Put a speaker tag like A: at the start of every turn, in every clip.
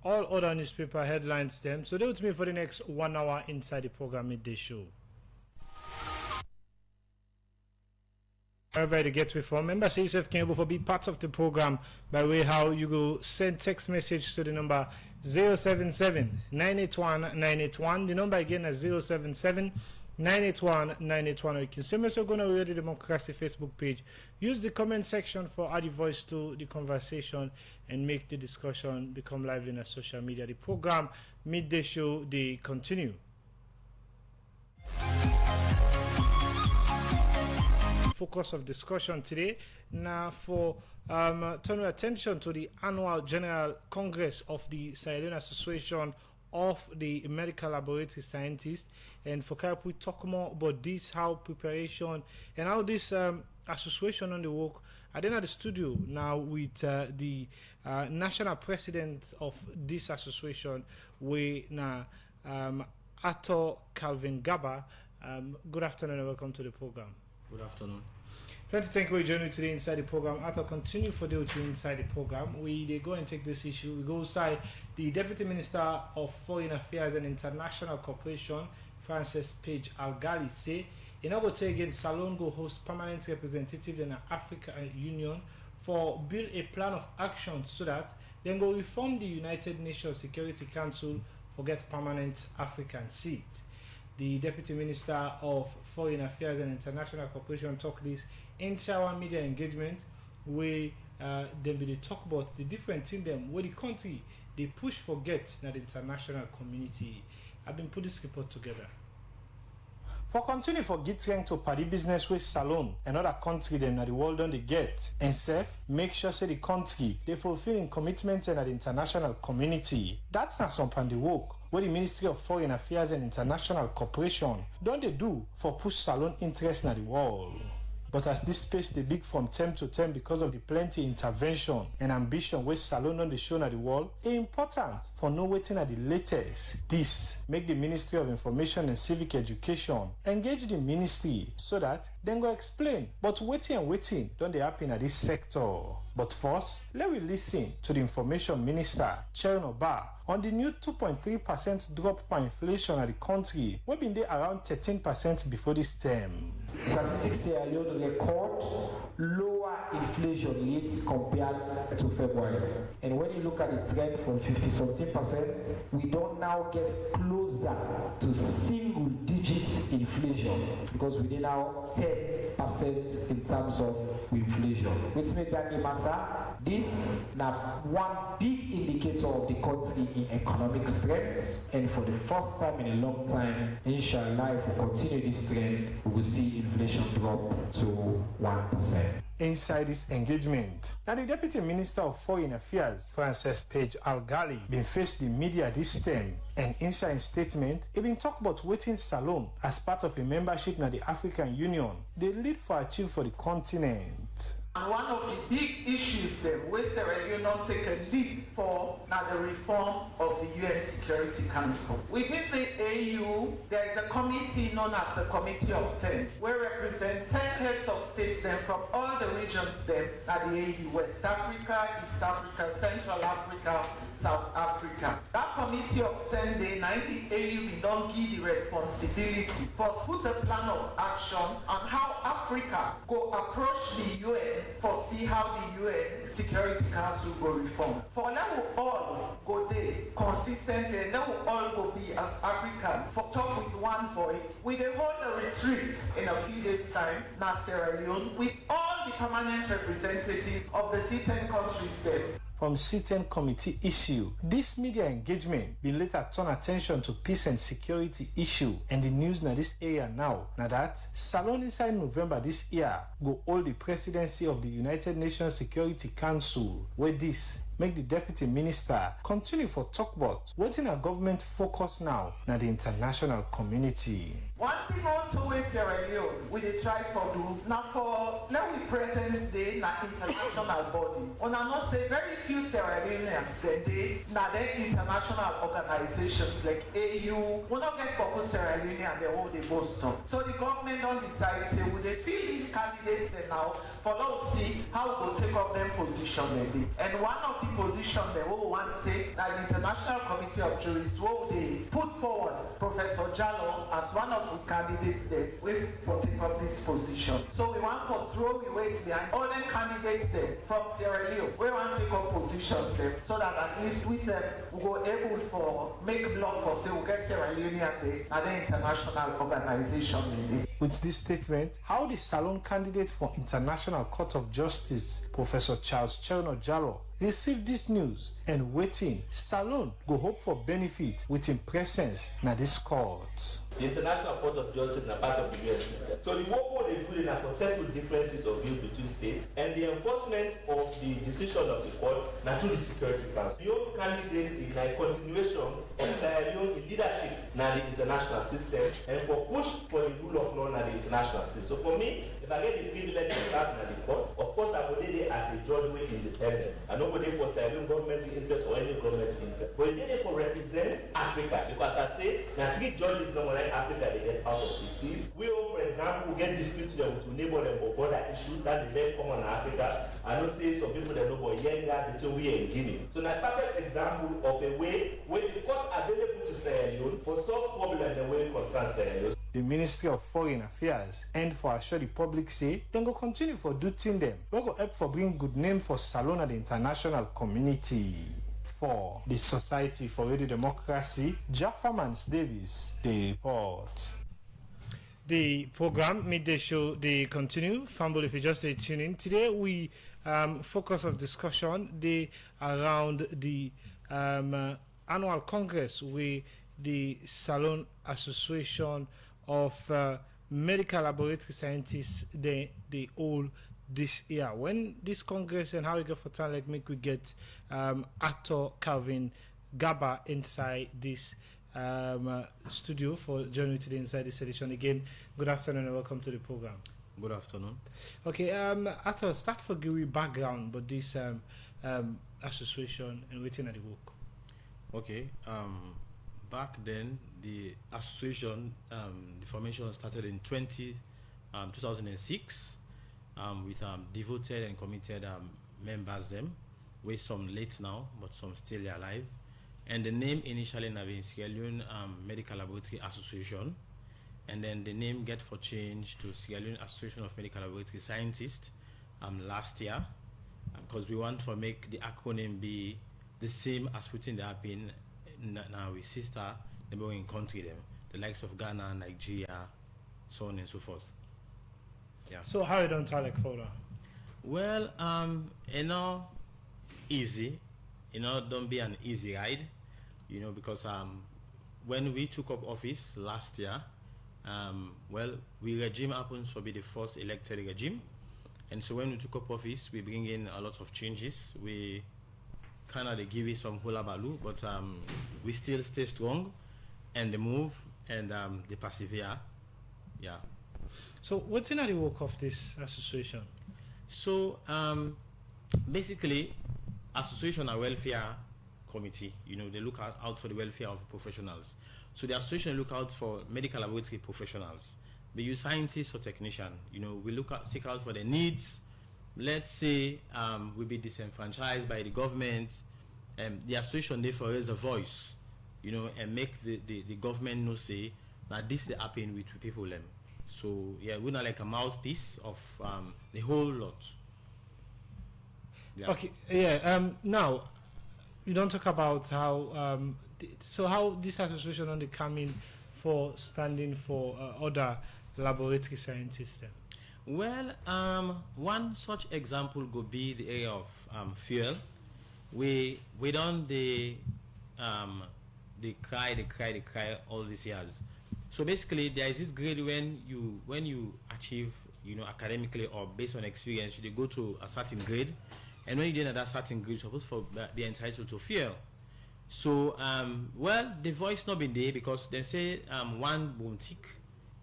A: all other newspaper headlines them. So, stay with me for the next 1 hour inside the program midday show. Wherever you get me from, remember say yourself can able to be part of the program by way how you go send text message to the number 077 981 981. The number again is 077 981 981. Or you can send us going to Radio Democracy Facebook page. Use the comment section for add the voice to the conversation and make the discussion become lively in social media. The program midday show they continue. Focus of discussion today now for turning attention to the annual General Congress of the Sierra Leone Association of the Medical Laboratory Scientists, and for Carp we talk more about this, how preparation and how this association on the work. I then at the studio now with the national president of this association, we now Ato Calvin Gaba. Good afternoon and welcome to the program.
B: Good afternoon.
A: Let's thank you for joining today inside the program. After continue for the with you inside the program, they go and take this issue. We go inside the Deputy Minister of Foreign Affairs and International Cooperation, Francis Page Algali, say in order to again Salon go host permanent representatives in the African Union for build a plan of action so that then go reform the United Nations Security Council for get permanent African seat. The Deputy Minister of Foreign Affairs and International Cooperation talk this into our media engagement where they talk about the different things them where the country they push for get in the international community. I've been put this report together. For continue for get trying to party business with Salon and other country them that the world don't they get and self make sure say the country they fulfilling commitments in the international community. That's not some the work where the Ministry of Foreign Affairs and International Cooperation don't they do for push Salon interest in the world. But as this space they big from term to term because of the plenty intervention and ambition with Salon on the show at the wall, it's important for no waiting at the latest. This make the Ministry of Information and Civic Education engage the ministry so that then go explain. But waiting don't they happen at this sector. But first, let we listen to the Information Minister, Sharon Oba, on the new 2.3% drop per inflation at the country, we been there around 13% before this term.
C: Statistics Sierra Leone record lower inflation rates compared to February. And when you look at the trend from 50-something%, we don't now get closer to single digits inflation because we now 10% in terms of inflation. Which makes that the matter, this now one big indicator of the country in economic strength, and for the first time in a long time, inshallah, if we continue this trend, we will see inflation drop to 1%.
A: Inside this engagement, now the Deputy Minister of Foreign Affairs, Francis Page Algali, been faced the media this term, and inside his statement, he been talk about waiting Salon as part of a membership in the African Union. They lead for achieve for the continent.
D: And one of the big issues then where Sierra Leone take a lead for now the reform of the UN Security Council. Within the AU, there is a committee known as the Committee of 10, where represent 10 heads of states then from all the regions then at the AU, West Africa, East Africa, Central Africa, South Africa. That Committee of 10 day, 90 AU don't give the responsibility for put a plan of action on how Africa go approach the UN for see how the UN Security Council go reform. For let we all go there consistently, let we all go be as Africans for talk with one voice. We will hold a retreat in a few days' time in Sierra Leone with all the permanent representatives of the C10 countries there.
A: From C10 committee issue, this media engagement been later turn attention to peace and security issue and the news in this area now. Now that Salon inside November this year go hold the presidency of the United Nations Security Council, where this make the Deputy Minister continue for talk about waiting a government focus now na the international community.
D: One thing also with Sierra Leone, we dey try for do, now for Leone Presence Day, na international bodies. Una know say very few Sierra Leoneans dey na dem international organizations like AU. We not get purpose Sierra Leone and they hold the boast on. So the government don't decide say we dey fill in candidates there now for us see how we go take up them position maybe. And one of the position they will want to take that the International Committee of Jurists will they put forward Professor Jallo as one of the candidates there will take up this position. So we want to throw the weight behind all the candidates there from Sierra Leone. We want to take up positions there so that at least we go able for make block for say we get Sierra Leone as an international organization.
A: With this statement, how the Salon candidate for International Court of Justice, Professor Charles Cherno Jallo, received this news and waiting, Salon go hope for benefit with him presence na this court.
B: The International Court of Justice is a part of the UN system. So the work they do is to settle differences of view between states, and the enforcement of the decision of the court na through the Security Council. Your candidacy na a continuation of Sierra Leone leadership na the international system, and for push for the rule of law na the international system. So for me, if I get the privilege to serve na the court, of course I go there as a judge wey independent. I no go there for Sierra Leone government interest or any government interest. But I dey there for represent Africa, because I say na 3 judges no more Africa they get out of 15. We all, for example, get disputes to neighbor them or border issues that is very common in Africa. I know say some people that know about younger between we and Guinea. So now perfect example of a way where the court available to Sierra Leone for some problem the way it concerns Sierra Leone.
A: The Ministry of Foreign Affairs and for assure the public say then go continue for doing them. We go help for bring good name for Salon and the international community. For the Society for Radio Democracy, Jaffarmans Davis, the report. The program Midday Show, they continue. Fumble if you just stay tuned in. Today we focus of discussion around the annual congress with the Salon Association of Medical Laboratory Scientists, they all this year. When this congress and how we go for time, like make we get actor Calvin Gaba inside this studio for joining today inside this edition. Again, good afternoon and welcome to the program.
E: Good afternoon.
A: Okay, Arthur, start for giving background but this association and waiting at the work.
E: Okay, back then the association, the formation started in 2006. With devoted and committed members them, with some late now, but some still alive. And the name initially have been Sierra Leone Medical Laboratory Association, and then the name get for change to Sierra Leone Association of Medical Laboratory Scientists last year, because we want to make the acronym be the same as within the happen now with sister neighboring country them, the likes of Ghana, Nigeria, so on and so forth. Yeah.
A: So how you don't like further?
E: Well, easy, don't be an easy ride, because when we took up office last year, we regime happens to be the first elected regime, and so when we took up office, we bring in a lot of changes. We kind of give it some hula baloo, but we still stay strong, and they move and they persevere. Yeah.
A: So what's in the work of this association?
E: So basically, association and welfare committee, they look out for the welfare of professionals. So the association look out for medical laboratory professionals, be you scientists or technician. We seek out for the needs. Let's say we be disenfranchised by the government, the association therefore raise a voice, and make the government know say that this is happening with people them. So yeah, we're not like a mouthpiece of the whole lot. Yeah.
A: Okay, yeah. Now, you don't talk about how how this association only come in for standing for other laboratory scientists. Then?
E: Well, one such example could be the area of fuel. We don't they cry all these years. So basically, there is this grade when you achieve, academically or based on experience, you go to a certain grade, and when you get at that certain grade, you're supposed to be entitled to fuel. So, the voice not been there because they say one boom tick,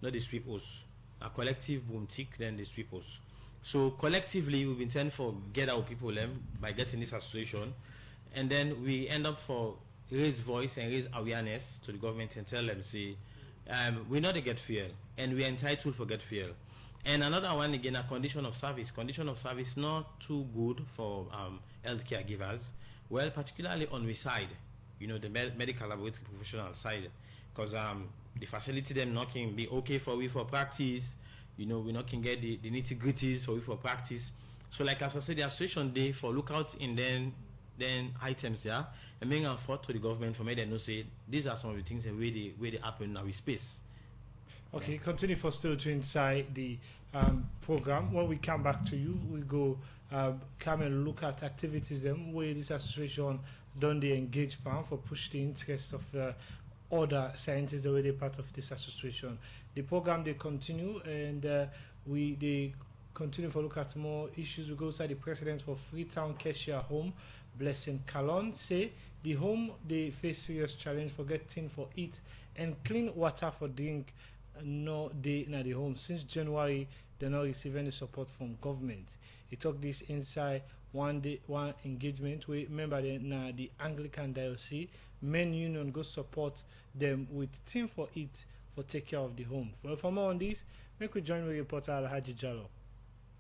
E: not they sweep us. A collective boom tick, then they sweep us. So collectively, we've intend for get our people by getting this association, and then we end up for raise voice and raise awareness to the government and tell them, see, we know they get fuel and we're entitled for get fuel. And another one again, a condition of service. Condition of service not too good for healthcare givers. Well, particularly on we side, the medical laboratory professional side, because the facility them not can be okay for we for practice. We not can get the nitty gritties for we for practice. So like as I said, the association day for lookout in then items, yeah, and bring and forth to the government for me they know say these are some of the things that where they happen in our space.
A: Okay, continue for still to inside the program. When we come back to you, we go come and look at activities them where this association done the engage plan for push the interest of other scientists already part of this association. The program they continue and they continue for look at more issues. We go inside the president for Freetown Kesha Home, Blessing Kalon, say the home they face serious challenge for getting for eat and clean water for drink. No day in the home since January. They not receive any support from government. He took this inside one engagement. We remember the Anglican Diocese Men Union go support them with team for it for take care of the home. For more on this, make we join with reporter Alhaji Jallo.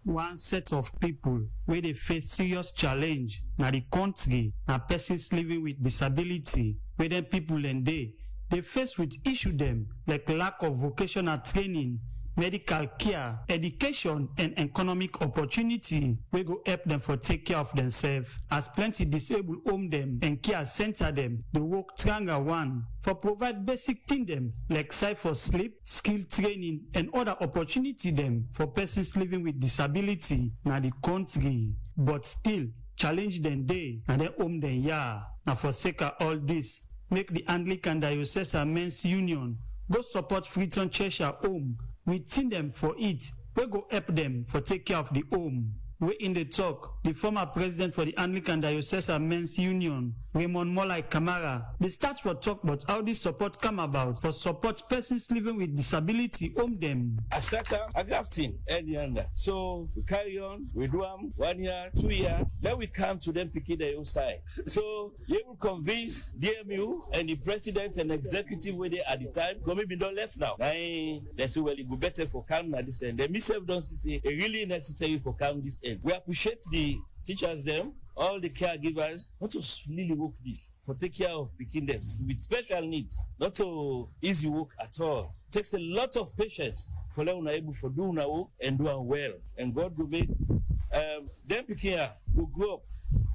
F: One set of people where they face serious challenge na the country na persons living with disability where them people and they face with issue them like lack of vocational training, medical care, education and economic opportunity we go help them for take care of themselves as plenty disabled home them and care center them they work stronger one for provide basic thing them like site for sleep, skill training and other opportunity them for persons living with disability na the country but still challenge them day and then home them now for sake of all this make the Anglican Diocese Men's Union go support Freetown Cheshire Home. We team them for it. We go help them for take care of the home. We in the talk, the former president for the Anglican Diocese Men's Union, Raymond Molai Kamara, they start for talk about how this support come about for support persons living with disability home them.
G: I started a grafting early under. So we carry on, we do them 1 year, 2 years, then we come to them picking the outside. So you will convince DMU and the president and executive where they at the time, because maybe don't left now. They say, well, it would be better for come at this end. Then myself don't say it really necessary for come this end. We appreciate the teachers them, all the caregivers, not to really work this, for take care of picking them with special needs, not to easy work at all. It takes a lot of patience for them to able to do now and do well. And God will make them picking will grow up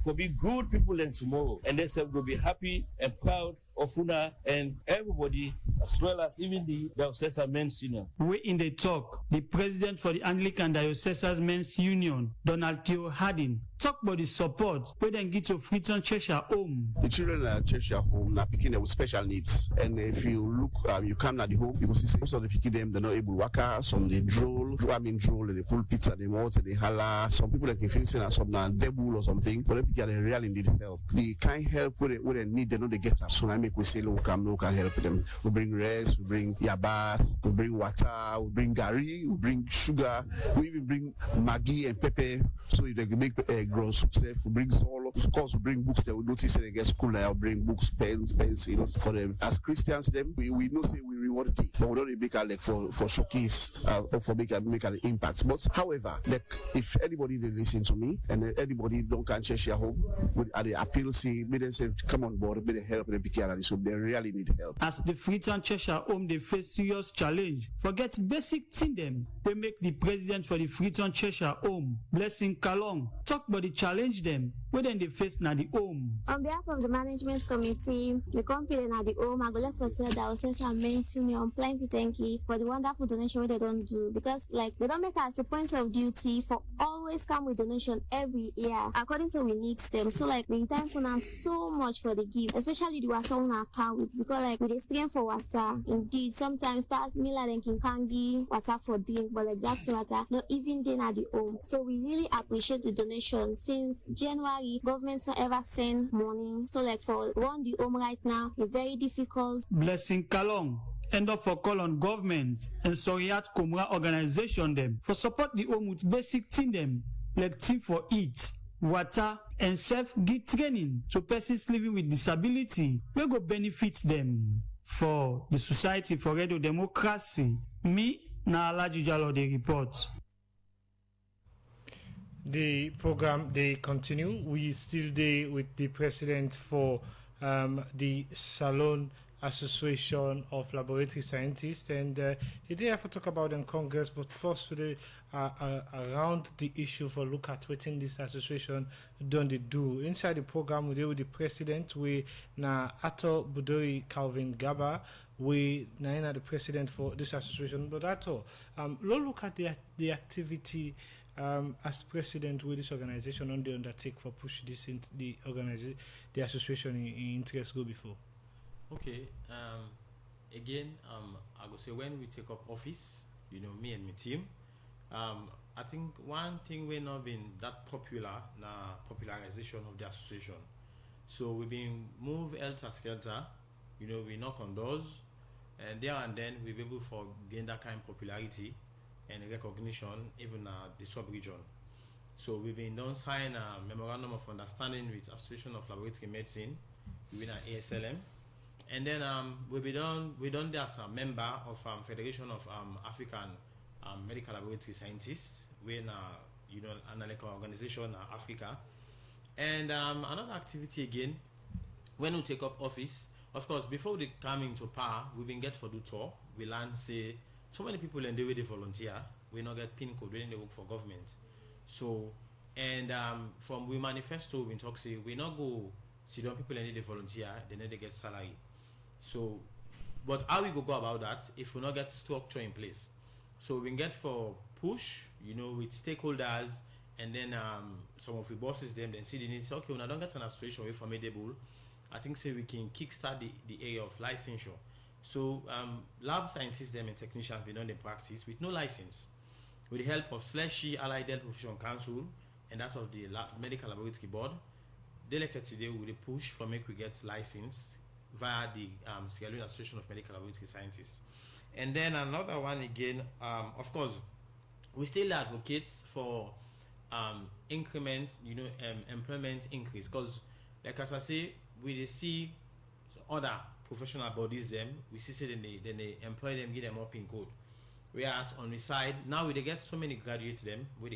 G: for be good people and tomorrow. And they will be happy and proud of Una and everybody, as well as even the Diocese Men's Union.
F: We in the talk, the president for the Anglican Diocese Men's Union, Donald Theo Harding, talk about the support we then get to Freetown Cheshire Home.
H: The children at Cheshire Home are picking them with special needs. And if you look, you come at the home, you will see most of the picking them, they're not able to work out, some they droll, and they pull pizza, they want, they holler. Some people that can feel and some are devil or something, but they really need help. The kind help where they need, they know they get up. So I make we say, look, no can help them. We bring rice, we bring yabas, we bring water, we bring gari, we bring sugar, we even bring Maggi and pepper, so they can make grown soup safe. We bring all, of course, we bring books that we notice they get school now, bring books, pens, pencils for them. As Christians, them we know say we reward it, but we don't make a like for showcase or for make an impact. But however, like if anybody they listen to me and anybody don't can share home, with the appeal say, may they say come on board, may they help them pick care of this, so they really need help.
F: As the Freetown Cheshire Home they face serious challenge, forget basic thing them. They make the president for the Freetown Cheshire Home, Blessing Kalong, talk about the challenge them when they face na the home.
I: On behalf of the management committee, the company na the home, I go left for tell Diocese Men's Union plenty thank you for the wonderful donation what they don't do, because like they don't make us a point of duty for always come with donation every year according to we need them. So like we thank for so much for the gift, especially the water on our account with, because like we strain for water. Indeed, sometimes past Mila and Kinkangi water for drink, but like that water not even then at the home. So we really appreciate the donation. Since January, government's not ever send money. So like for run the home right now, it's very difficult.
F: Blessing Kalong end up for call on government and Soriat Komra organization them for support the home with basic thing them like thing for eat, water and self-give training to persons living with disability wey go benefit them for the Society for Radio Democracy. Me na Alaji Jalo dey report.
A: The program they continue. We still there with the president for the Salon Association of Laboratory Scientists, and he there for talk about in Congress. But first today, around the issue for look at what in this association done they do inside the program. We there with the president. We na Ato Budori Calvin Gaba. We na the president for this association. But Ato, look at the activity. As president with this organization on the undertake for push this into the association in interest go before.
E: Okay. Again, I go say when we take up office, me and my team, I think one thing we're not been that popular na popularization of the association. So we've been move helter skelter, we knock on doors, and there and then we'll be able to gain that kind of popularity and recognition even the sub-region. So we've been done sign a memorandum of understanding with Association of Laboratory Medicine, within ASLM, and then we done there as a member of Federation of African Medical Laboratory Scientists, we're in an organization Africa, and another activity again when we take up office. Of course, before they come into power, we've been get for the tour. We learn say. So many people in the way they volunteer, we not get PIN code when they work for government. So, and from we manifesto, we talk say we not go see down people in the volunteer, they need to get salary. So, but how we go about that if we not get structure in place? So we get for push, with stakeholders, and then some of the bosses them then see the need. Say, okay, when I don't get an association way formidable, I think say we can kickstart the area of licensure. So lab scientists them and technicians been done in practice with no license, with the help of SLESHI Allied Health Profession Council and that of the Medical Laboratory Board. Delicate today with a push for make we get license via the Sierra Leone Association of Medical Laboratory Scientists. And then another one again, of course, we still advocate for increment, employment increase, because like as I say, we see other professional bodies them, we see say then they employ them, give them up in code. Whereas on the side, now we they get so many graduates them with